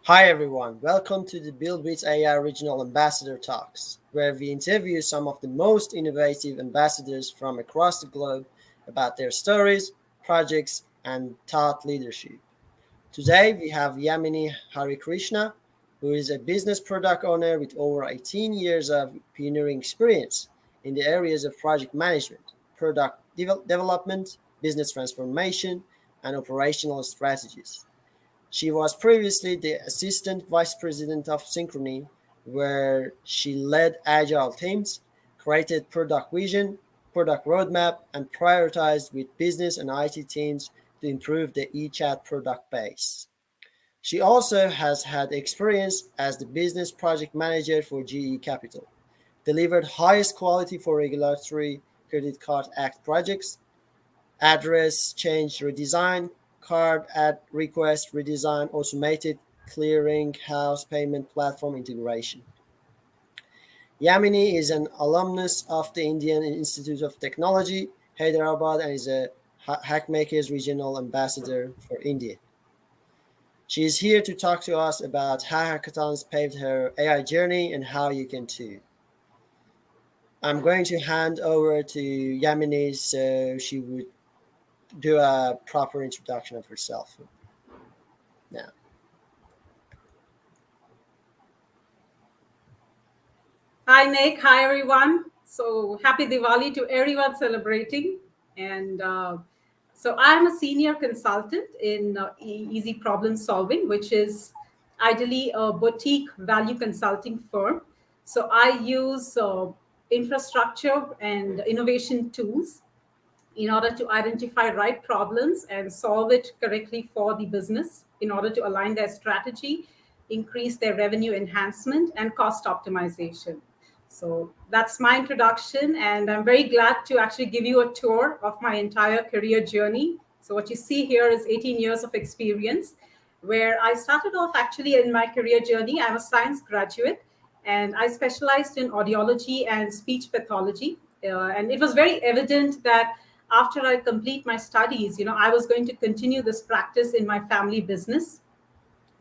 Hi everyone, welcome to the Build with AI Regional Ambassador Talks, where we interview some of the most innovative ambassadors from across the globe about their stories, projects, and thought leadership. Today we have Yamini Harikrishnan, who is a business product owner with over 18 years of pioneering experience in the areas of project management, product development, business transformation, and operational strategies. She was previously the assistant vice president of Synchrony, where she led agile teams, created product vision, product roadmap, and prioritized with business and IT teams to improve the eChat product base. She also has had experience as the business project manager for GE Capital, delivered highest quality for regulatory credit card act projects, address change redesign, card add request redesign, automated clearinghouse payment platform integration. Yamini is an alumnus of the Indian Institute of Technology, Hyderabad, and is a Hackmakers regional ambassador for India. She is here to talk to us about how hackathons paved her AI journey and how you can too. I'm going to hand over to Yamini so she would do a proper introduction of herself now. Hi, Nick. Hi, everyone. So happy Diwali to everyone celebrating. And I'm a senior consultant in Easy Problem Solving, which is ideally a boutique value consulting firm. So I use infrastructure and innovation tools in order to identify right problems and solve it correctly for the business in order to align their strategy, increase their revenue enhancement, and cost optimization. So that's my introduction, and I'm very glad to actually give you a tour of my entire career journey. So, what you see here is 18 years of experience, where I started off actually in my career journey. I'm a science graduate, and I specialized in audiology and speech pathology. And it was very evident that after I complete my studies, I was going to continue this practice in my family business.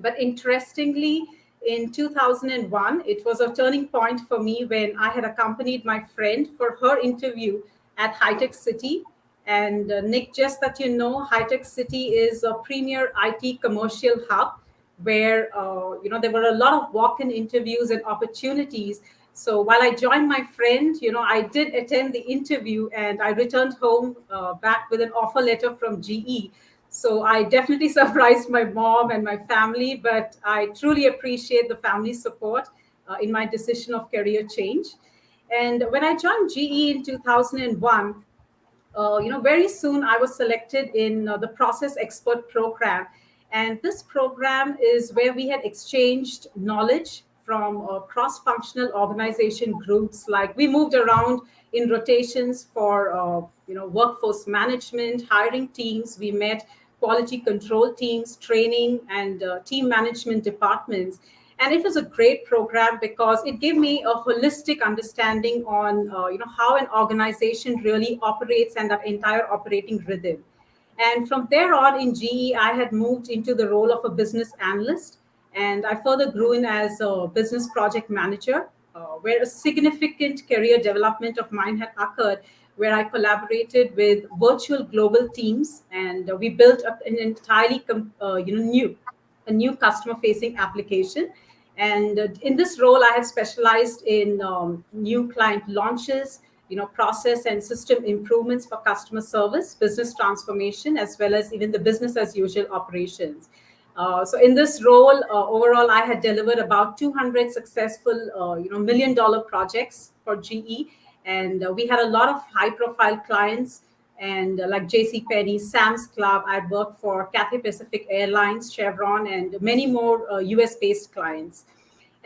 But interestingly, in 2001, it was a turning point for me when I had accompanied my friend for her interview at High Tech City. And Nick, just that you know, High Tech City is a premier IT commercial hub where there were a lot of walk-in interviews and opportunities. So while I joined my friend, I did attend the interview and I returned home back with an offer letter from GE. So I definitely surprised my mom and my family, but I truly appreciate the family support in my decision of career change. And when I joined GE in 2001, very soon I was selected in the process expert program. And this program is where we had exchanged knowledge from cross-functional organization groups. Like we moved around in rotations for, workforce management, hiring teams. We met quality control teams, training, and team management departments. And it was a great program because it gave me a holistic understanding on how an organization really operates and that entire operating rhythm. And from there on in GE, I had moved into the role of a business analyst, and I further grew in as a business project manager, where a significant career development of mine had occurred, where I collaborated with virtual global teams, and we built up an entirely new a new customer facing application. And in this role, I had specialized in new client launches, process and system improvements for customer service, business transformation, as well as even the business as usual operations. So in this role, overall, I had delivered about 200 successful, $1 million projects for GE, and we had a lot of high-profile clients, and like JC Penney, Sam's Club. I'd worked for Cathay Pacific Airlines, Chevron, and many more US-based clients.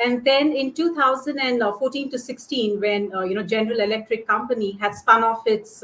And then in 2014 to 16, when General Electric Company had spun off its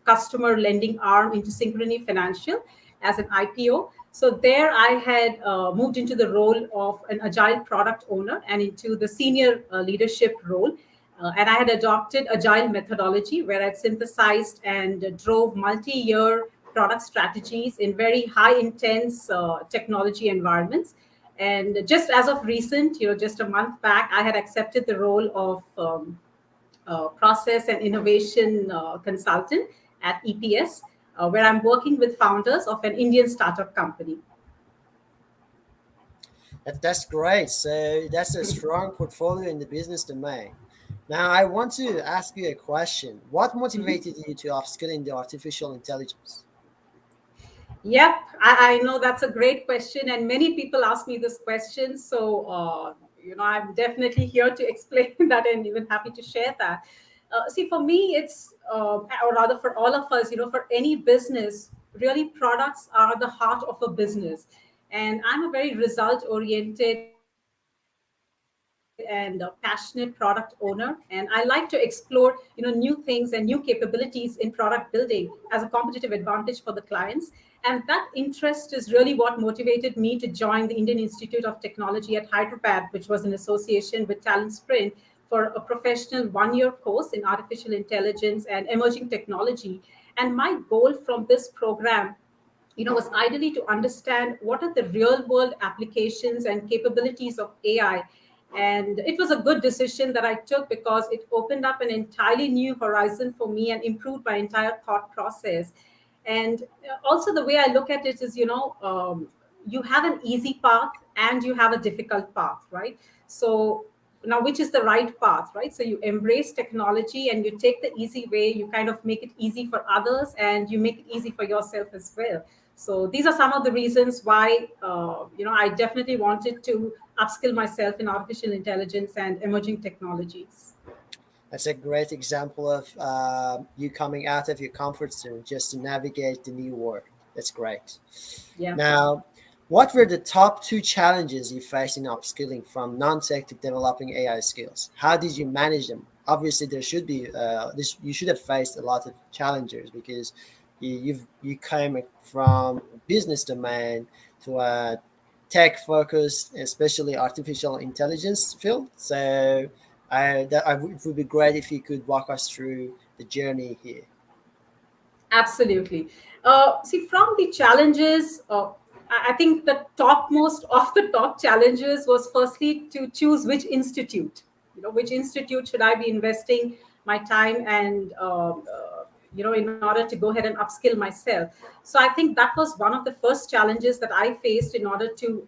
customer lending arm into Synchrony Financial as an IPO. So there I had moved into the role of an agile product owner and into the senior leadership role. And I had adopted agile methodology where I synthesized and drove multi-year product strategies in very high intense technology environments. And just as of recent, just a month back, I had accepted the role of process and innovation consultant at EPS, where I'm working with founders of an Indian startup company. That's great. So that's a strong portfolio in the business domain. Now, I want to ask you a question. What Mhm. motivated you to upskill in the artificial intelligence? Yep, I know that's a great question, and many people ask me this question. So, I'm definitely here to explain that, and even happy to share that. See, for me, or rather for all of us, for any business, really products are the heart of a business. And I'm a very result oriented and passionate product owner, and I like to explore, new things and new capabilities in product building as a competitive advantage for the clients. And that interest is really what motivated me to join the Indian Institute of Technology at Hyderabad, which was in association with Talent Sprint, for a professional 1 year course in artificial intelligence and emerging technology. And my goal from this program, was ideally to understand what are the real world applications and capabilities of AI. And it was a good decision that I took because it opened up an entirely new horizon for me and improved my entire thought process. And also, the way I look at it is, you have an easy path and you have a difficult path, right? So, now which is the right path, right? So you embrace technology and you take the easy way, you kind of make it easy for others and you make it easy for yourself as well. So these are some of the reasons why I definitely wanted to upskill myself in artificial intelligence and emerging technologies. That's a great example of you coming out of your comfort zone just to navigate the new world. That's great. Yeah. Now, what were the top two challenges you faced in upskilling from non-tech to developing AI skills? How did you manage them? Obviously, there should be this. You should have faced a lot of challenges because you came from a business domain to a tech focused, especially artificial intelligence field. So, it would be great if you could walk us through the journey here. Absolutely. See, from the challenges, I think the topmost of the top challenges was firstly to choose which institute. Which institute should I be investing my time and in order to go ahead and upskill myself. So I think that was one of the first challenges that I faced in order to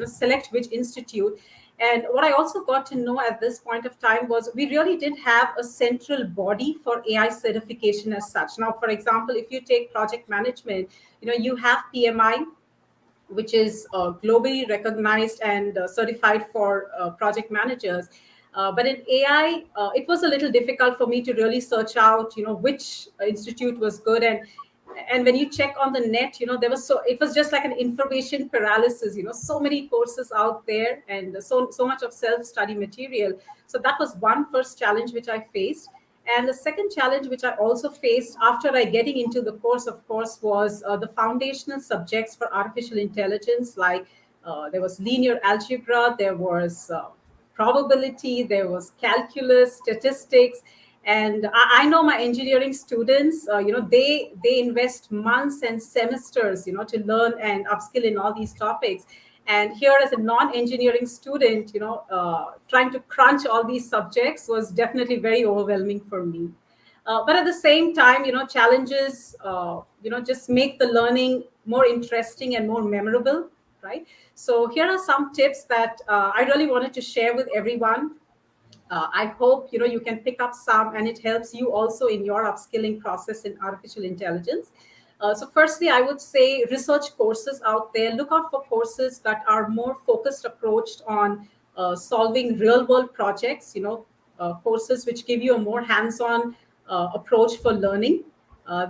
select which institute. And what I also got to know at this point of time was we really didn't have a central body for AI certification as such. Now, for example, if you take project management, you have PMI, which is globally recognized and certified for project managers. But in AI, it was a little difficult for me to really search out, which institute was good. And when you check on the net, there was it was just like an information paralysis. So many courses out there and so much of self study material. So that was one first challenge which I faced. And the second challenge, which I also faced after I getting into the course, of course, was the foundational subjects for artificial intelligence. Like there was linear algebra, there was probability, there was calculus, statistics, and I know my engineering students. They invest months and semesters, to learn and upskill in all these topics. And here, as a non-engineering student, trying to crunch all these subjects was definitely very overwhelming for me. But at the same time, challenges, just make the learning more interesting and more memorable, right? So here are some tips that I really wanted to share with everyone. I hope you can pick up some, and it helps you also in your upskilling process in artificial intelligence. So, firstly, I would say research courses out there. Look out for courses that are more focused, approached on solving real world projects. Courses which give you a more hands-on approach for learning.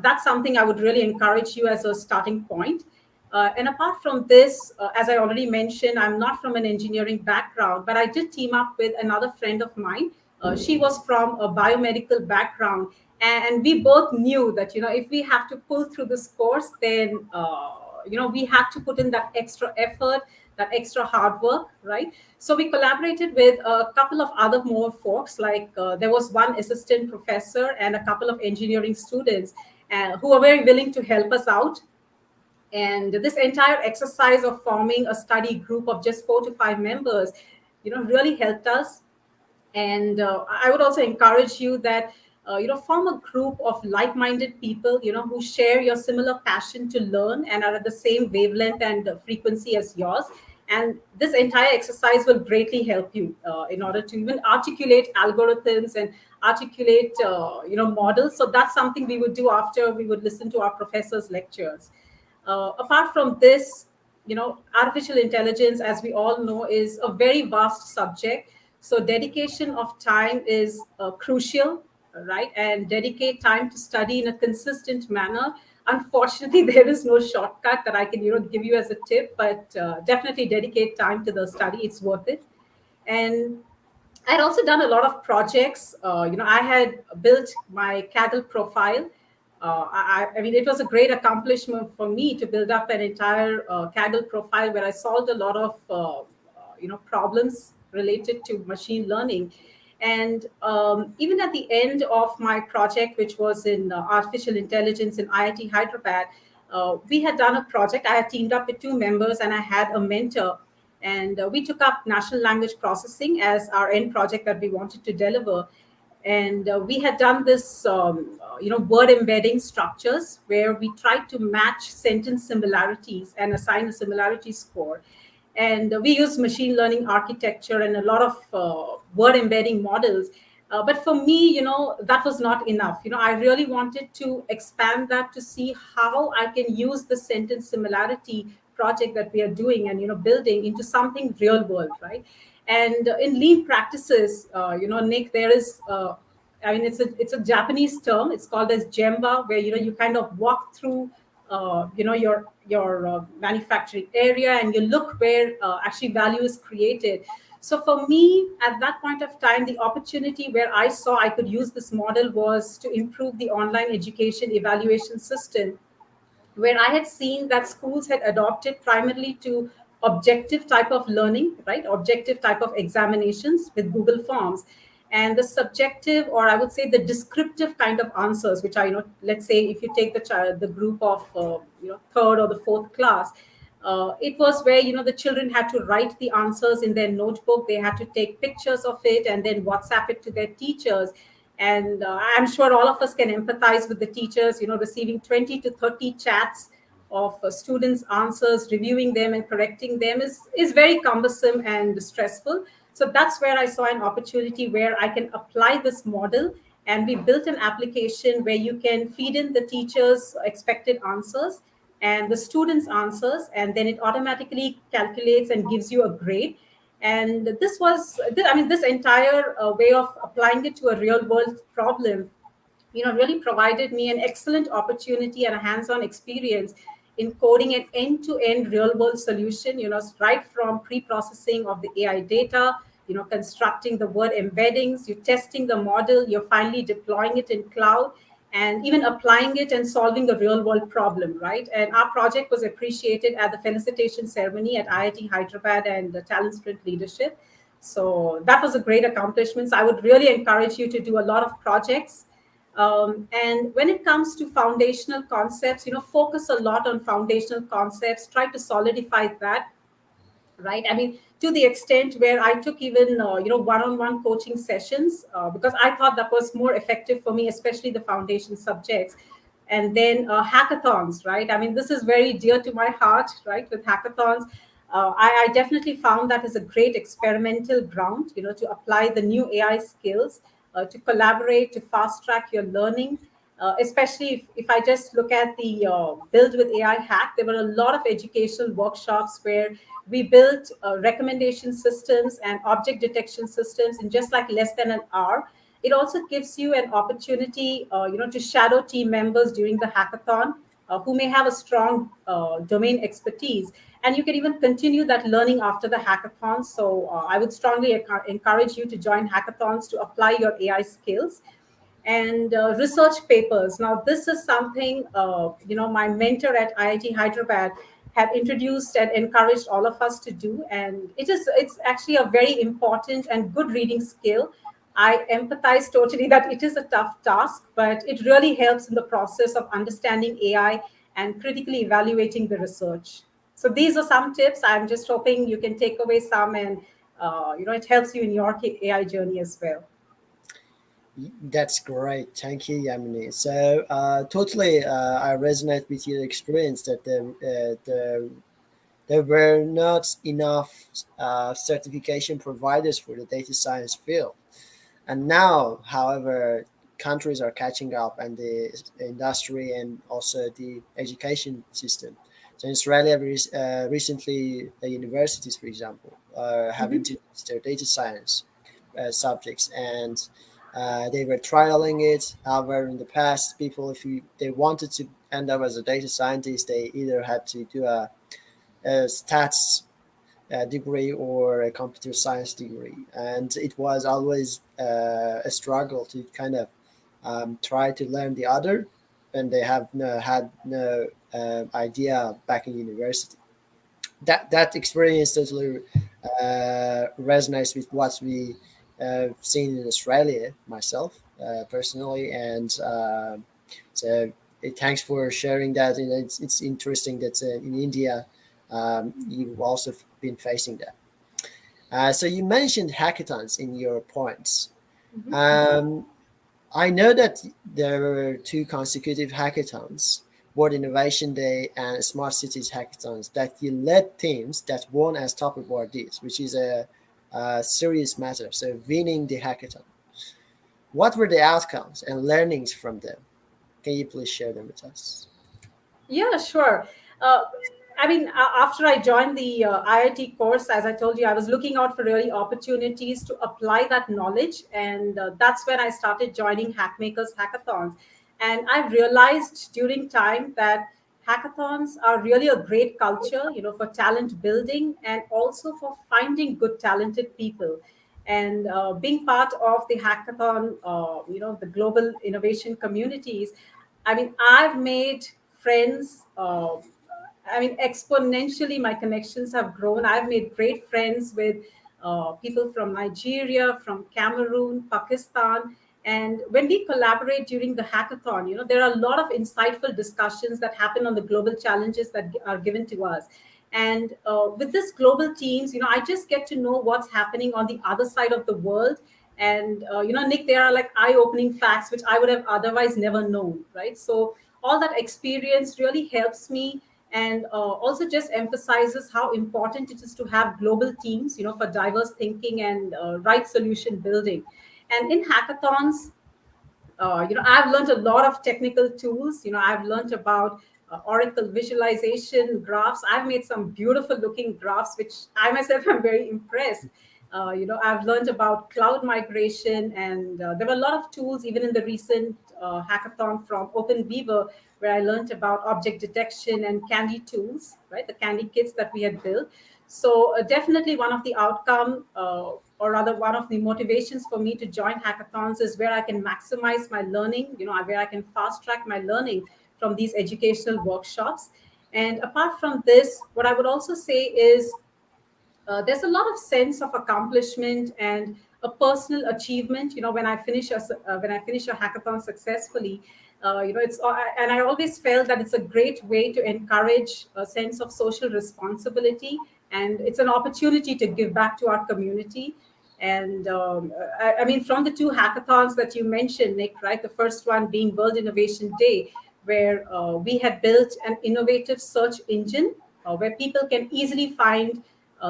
That's something I would really encourage you as a starting point. And apart from this, as I already mentioned, I'm not from an engineering background, but I did team up with another friend of mine. She was from a biomedical background, and we both knew that if we have to pull through this course, then we had to put in that extra effort, that extra hard work, right? So we collaborated with a couple of other more folks. Like there was one assistant professor and a couple of engineering students who were very willing to help us out. And this entire exercise of forming a study group of just 4 to 5 members, really helped us. And I would also encourage you that form a group of like-minded people, who share your similar passion to learn and are at the same wavelength and frequency as yours. And this entire exercise will greatly help you in order to even articulate algorithms and articulate models. So that's something we would do after we would listen to our professors lectures. Apart from this, artificial intelligence, as we all know, is a very vast subject. So dedication of time is crucial, right? And dedicate time to study in a consistent manner. Unfortunately, there is no shortcut that I can, give you as a tip, but definitely dedicate time to the study. It's worth it. And I'd also done a lot of projects. I had built my Kaggle profile. I mean, it was a great accomplishment for me to build up an entire Kaggle profile where I solved a lot of, problems related to machine learning. And even at the end of my project, which was in artificial intelligence in IIT Hyderabad, we had done a project. I had teamed up with 2 members and I had a mentor, and we took up natural language processing as our end project that we wanted to deliver. And we had done this word embedding structures where we tried to match sentence similarities and assign a similarity score. And we use machine learning architecture and a lot of word embedding models. But for me, that was not enough. I really wanted to expand that to see how I can use the sentence similarity project that we are doing and building into something real world, right? And in lean practices, Nick, there is I mean, it's a Japanese term. It's called as Gemba, where you kind of walk through your manufacturing area and you look where actually value is created. So for me, at that point of time, the opportunity where I saw I could use this model was to improve the online education evaluation system, where I had seen that schools had adopted primarily to objective type of learning, right? Objective type of examinations with Google Forms. And the subjective, or I would say the descriptive kind of answers, which are, let's say if you take the child, the group of, third or the fourth class, it was where, the children had to write the answers in their notebook. They had to take pictures of it and then WhatsApp it to their teachers. And I'm sure all of us can empathize with the teachers, receiving 20 to 30 chats of students answers, reviewing them and correcting them is very cumbersome and stressful. So that's where I saw an opportunity where I can apply this model, and we built an application where you can feed in the teachers expected answers and the students answers, and then it automatically calculates and gives you a grade. And this entire way of applying it to a real world problem, really provided me an excellent opportunity and a hands-on experience in coding an end-to-end real-world solution, right from pre-processing of the AI data, constructing the word embeddings, you're testing the model, you're finally deploying it in cloud, and even applying it and solving a real-world problem, right? And our project was appreciated at the felicitation ceremony at IIT Hyderabad and the Talent Sprint Leadership. So that was a great accomplishment. So I would really encourage you to do a lot of projects, and when it comes to foundational concepts, focus a lot on foundational concepts, try to solidify that, right? I mean, to the extent where I took even, one-on-one coaching sessions, because I thought that was more effective for me, especially the foundation subjects. And then hackathons, right? I mean, this is very dear to my heart, right? With hackathons, I definitely found that is a great experimental ground, to apply the new AI skills, to collaborate, to fast track your learning. Especially if I just look at the Build with AI hack, there were a lot of educational workshops where we built recommendation systems and object detection systems in just like less than an hour. It also gives you an opportunity, to shadow team members during the hackathon, who may have a strong domain expertise, and you can even continue that learning after the hackathon. So I would strongly encourage you to join hackathons to apply your AI skills. And research papers. Now, this is something my mentor at IIT Hyderabad had introduced and encouraged all of us to do, and it's actually a very important and good reading skill. I empathize totally that it is a tough task, but it really helps in the process of understanding AI and critically evaluating the research. So these are some tips. I'm just hoping you can take away some, and it helps you in your AI journey as well. That's great. Thank you, Yamini. So, totally, I resonate with your experience that there were not enough certification providers for the data science field. And now, however, countries are catching up, and the industry and also the education system. So in Australia, recently, the universities, for example, have Mhm. introduced their data science subjects, and they were trialing it. However, in the past, people, if they wanted to end up as a data scientist, they either had to do a stats degree or a computer science degree, and it was always a struggle to kind of try to learn the other, and they had no idea back in university. That experience totally resonates with what we seen in Australia, myself personally, and so thanks for sharing that. And it's interesting that in India you've also been facing that. So you mentioned hackathons in your points. Mhm. Um, I know that there were two consecutive hackathons, World Innovation Day and Smart Cities hackathons, that you led teams that won as top awardees, which is a serious matter. So winning the hackathon. What were the outcomes and learnings from them? Can you please share them with us? Yeah, sure. Uh, I mean, after I joined the IIT course, as I told you, I was looking out for really opportunities to apply that knowledge. And that's when I started joining Hackmakers hackathons. And I realized during time that hackathons are really a great culture, for talent building and also for finding good, talented people. And being part of the hackathon, the global innovation communities, I mean, I've made friends. I mean, exponentially, my connections have grown. I've made great friends with people from Nigeria, from Cameroon, Pakistan. And when we collaborate during the hackathon, there are a lot of insightful discussions that happen on the global challenges that are given to us. And with this global teams, I just get to know what's happening on the other side of the world. And Nick, there are like eye-opening facts which I would have otherwise never known, right? So all that experience really helps me, and also just emphasizes how important it is to have global teams, for diverse thinking and right solution building. And in hackathons, I've learned a lot of technical tools. I've learned about Oracle visualization graphs. I've made some beautiful looking graphs which I myself am very impressed. I've learned about cloud migration, and there were a lot of tools even in the recent hackathon from OpenWeaver, where I learned about object detection and candy tools, right, the candy kits that we had built. So definitely one of the outcome, or rather one of the motivations for me to join hackathons, is where I can maximize my learning, where I can fast track my learning from these educational workshops. And apart from this, what I would also say is there's a lot of sense of accomplishment and a personal achievement, when I finish a hackathon successfully. And I always felt that it's a great way to encourage a sense of social responsibility, and it's an opportunity to give back to our community. And I mean, from the two hackathons that you mentioned, Nick, right, the first one being World Innovation Day, where we had built an innovative search engine where people can easily find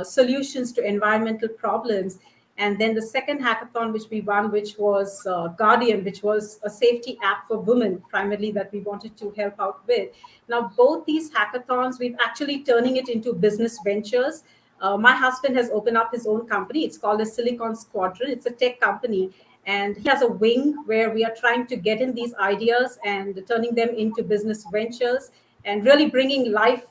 solutions to environmental problems. And then the second hackathon, which we won, which was Guardian, which was a safety app for women, primarily, that we wanted to help out with. Now, both these hackathons, we've actually turning it into business ventures. My husband has opened up his own company. It's called a Silicon Squadron. It's a tech company. And he has a wing where we are trying to get in these ideas and turning them into business ventures, and really bringing life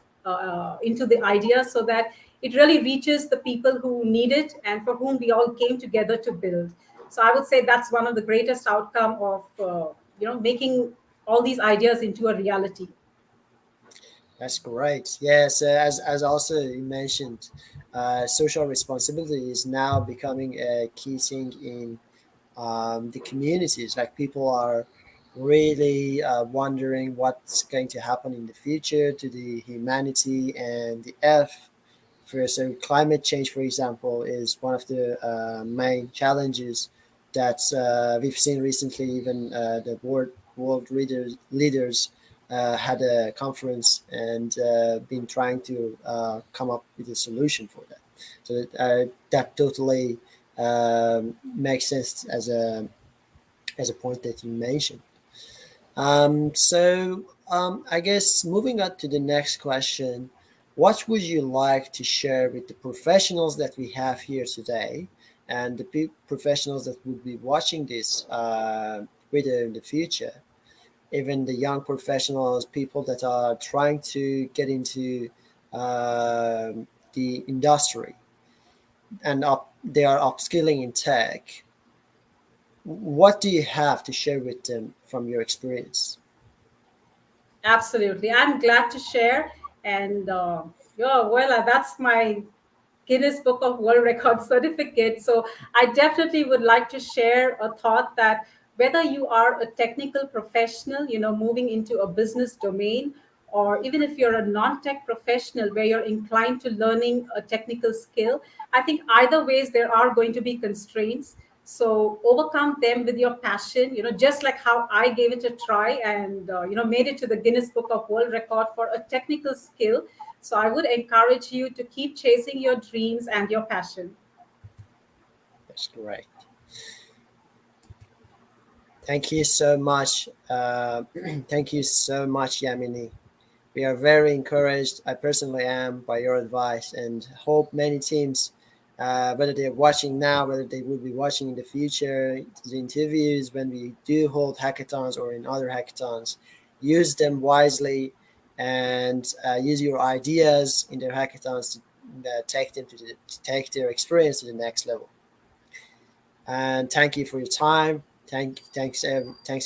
into the idea, so that it really reaches the people who need it and for whom we all came together to build. So I would say that's one of the greatest outcome of making all these ideas into a reality. That's great. Yes, as also you mentioned, social responsibility is now becoming a key thing in the communities. Like people are really wondering what's going to happen in the future to the humanity and the earth. So climate change, for example, is one of the main challenges that we've seen recently. Even the world leaders had a conference and been trying to come up with a solution for that. So that totally makes sense as a point that you mentioned. I guess moving on to the next question, what would you like to share with the professionals that we have here today and the professionals that would be watching this video in the future? Even the young professionals, people that are trying to get into the industry and they are upskilling in tech. What do you have to share with them from your experience? Absolutely. I'm glad to share. And yeah, well, that's my Guinness Book of World Record certificate. So I definitely would like to share a thought that whether you are a technical professional, moving into a business domain, or even if you're a non-tech professional where you're inclined to learning a technical skill, I think either ways there are going to be constraints. So overcome them with your passion, just like how I gave it a try and made it to the Guinness Book of World Record for a technical skill. So I would encourage you to keep chasing your dreams and your passion. That's great. Thank you so much. Thank you so much, Yamini. We are very encouraged. I personally am by your advice, and hope many teams, whether they're watching now, whether they will be watching in the future, the interviews when we do hold hackathons or in other hackathons, use them wisely and use your ideas in their hackathons to take their experience to the next level. And thank you for your time. Thanks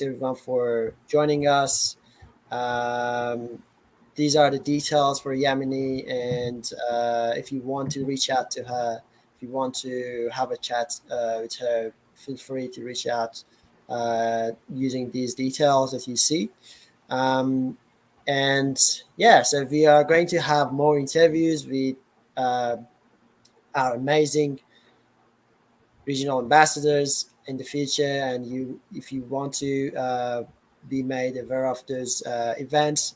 everyone for joining us. Um, these are the details for Yamini, and if you want to reach out to her, if you want to have a chat with her, feel free to reach out using these details that you see. Um, and yeah, so we are going to have more interviews with uh, our amazing regional ambassadors in the future. And you, if you want to be made aware of those events,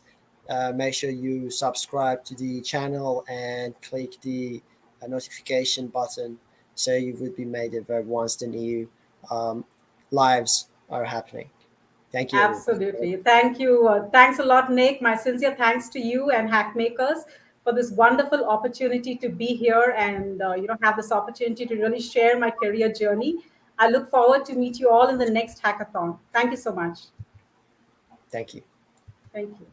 make sure you subscribe to the channel and click the notification button so you would be made aware once the new um, lives are happening. Thank you, everyone. Absolutely. Thank you. Thanks a lot, Nick. My sincere thanks to you and Hackmakers for this wonderful opportunity to be here and have this opportunity to really share my career journey. I look forward to meet you all in the next hackathon. Thank you so much. Thank you. Thank you.